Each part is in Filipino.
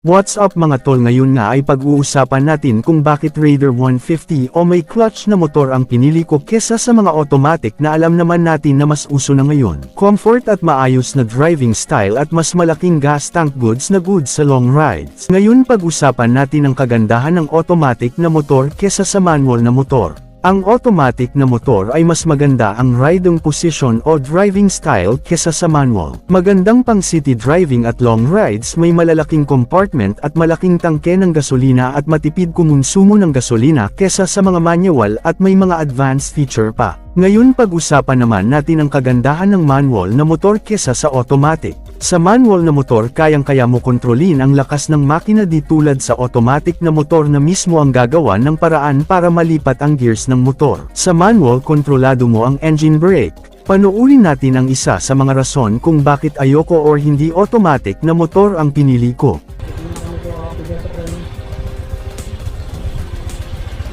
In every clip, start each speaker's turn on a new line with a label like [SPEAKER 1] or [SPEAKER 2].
[SPEAKER 1] What's up mga tol, ngayon nga ay pag-uusapan natin kung bakit Raider 150 o may clutch na motor ang pinili ko kesa sa mga automatic na alam naman natin na mas uso na ngayon. Comfort at maayos na driving style at mas malaking gas tank goods sa long rides. Ngayon pag-usapan natin ang kagandahan ng automatic na motor kesa sa manual na motor. Ang automatic na motor ay mas maganda ang riding position o driving style kesa sa manual. Magandang pang city driving at long rides, may malalaking compartment at malaking tangke ng gasolina at matipid kumonsumo ng gasolina kesa sa mga manual at may mga advanced feature pa. Ngayon pag-usapan naman natin ang kagandahan ng manual na motor kesa sa automatic. Sa manual na motor kayang-kaya mo kontrolin ang lakas ng makina di tulad sa automatic na motor na mismo ang gagawa ng paraan para malipat ang gears ng motor. Sa manual kontrolado mo ang engine brake. Panoorin natin ang isa sa mga rason kung bakit ayoko or hindi automatic na motor ang pinili ko.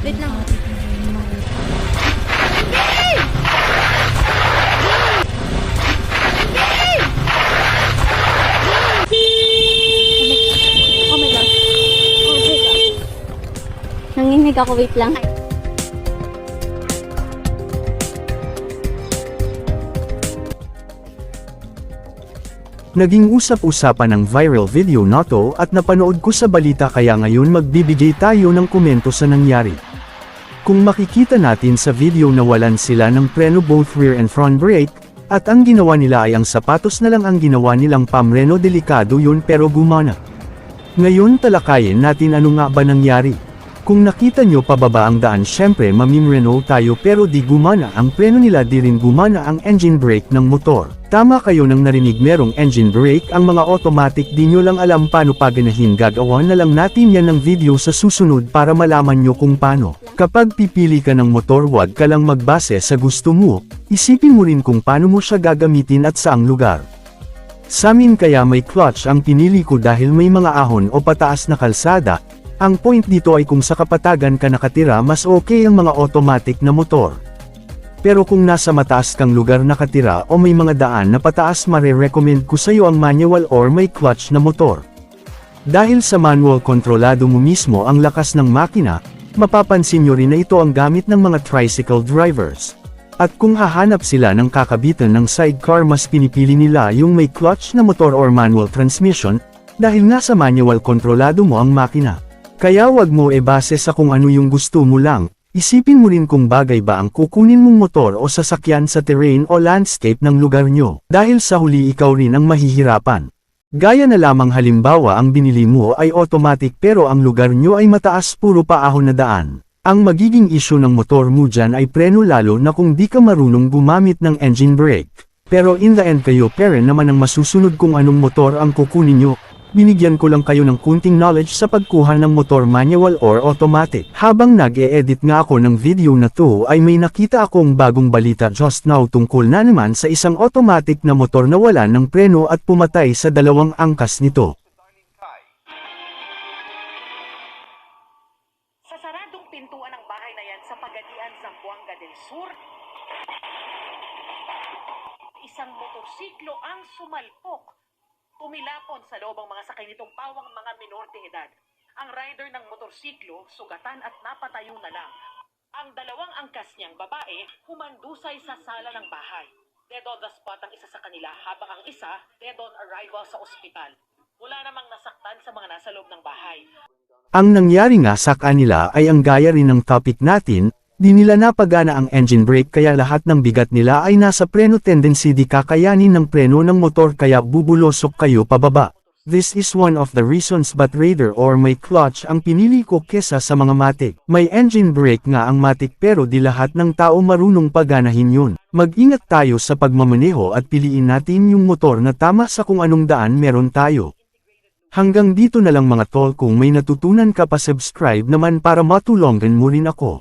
[SPEAKER 2] Wait lang. Oh my God. Oh my God. Nanginig ako, wait lang.
[SPEAKER 1] Naging usap-usapan ang viral video na to at napanood ko sa balita, kaya ngayon magbibigay tayo ng komento sa nangyari. Kung makikita natin sa video, nawalan sila ng preno, both rear and front brake, at ang ginawa nila ay ang sapatos na lang ang ginawa nilang pamreno. Delikado yun pero gumana. Ngayon talakayin natin ano nga ba nangyari. Kung nakita nyo pababa ang daan, syempre mamimreno tayo pero di gumana ang preno nila, di rin gumana ang engine brake ng motor. Tama kayo nang narinig merong engine brake ang mga automatic, di nyo lang alam paano paganahin. Gagawa na lang natin yan ng video sa susunod para malaman nyo kung paano. Kapag pipili ka ng motor, wag ka lang magbase sa gusto mo, isipin mo rin kung paano mo siya gagamitin at saang lugar. Sa amin kaya may clutch ang pinili ko dahil may mga ahon o pataas na kalsada. Ang point dito ay kung sa kapatagan ka nakatira, mas okay ang mga automatic na motor. Pero kung nasa mataas kang lugar nakatira o may mga daan na pataas, mare-recommend ko sa'yo ang manual or may clutch na motor. Dahil sa manual kontrolado mo mismo ang lakas ng makina, mapapansin nyo rin na ito ang gamit ng mga tricycle drivers. At kung hahanap sila ng kakabitan ng sidecar, mas pinipili nila yung may clutch na motor or manual transmission, dahil nga sa manual kontrolado mo ang makina. Kaya wag mo base sa kung ano yung gusto mo lang, isipin mo rin kung bagay ba ang kukunin mong motor o sasakyan sa terrain o landscape ng lugar nyo. Dahil sa huli ikaw rin ang mahihirapan. Gaya na lamang halimbawa ang binili mo ay automatic pero ang lugar nyo ay mataas, puro paahon na daan. Ang magiging issue ng motor mo dyan ay preno, lalo na kung di ka marunong gumamit ng engine brake. Pero in the end kayo parent naman ang masusunod kung anong motor ang kukunin nyo. Binigyan ko lang kayo ng kunting knowledge sa pagkuha ng motor, manual or automatic. Habang nag-e-edit nga ako ng video na to ay may nakita akong bagong balita just now tungkol na naman sa isang automatic na motor na wala ng preno at pumatay sa dalawang angkas nito.
[SPEAKER 3] Sa saradong pintuan ng bahay na yan sa Pagadian, Zamboanga del Sur, isang motorsiklo ang sumalpok. Tumilapon sa loob ang mga sakay nitong pawang mga minor de edad. Ang rider ng motorsiklo sugatan at napatayo na lang. Ang dalawang angkas niyang babae humandusay sa sala ng bahay. Dead on the spot ang isa sa kanila, habang ang isa dead on arrival sa ospital. Wala namang nasaktan sa mga nasa loob ng bahay.
[SPEAKER 1] Ang nangyari nga sa kanila ay ang gaya rin ng topic natin. Di nila napagana ang engine brake kaya lahat ng bigat nila ay nasa preno, tendency di kakayanin ng preno ng motor kaya bubulosok kayo pababa. This is one of the reasons but Raider or may clutch ang pinili ko kesa sa mga matic. May engine brake nga ang matic pero di lahat ng tao marunong paganahin yun. Mag-ingat tayo sa pagmamaneho at piliin natin yung motor na tama sa kung anong daan meron tayo. Hanggang dito na lang mga tol, kung may natutunan ka pa, subscribe naman para matulungan mo rin ako.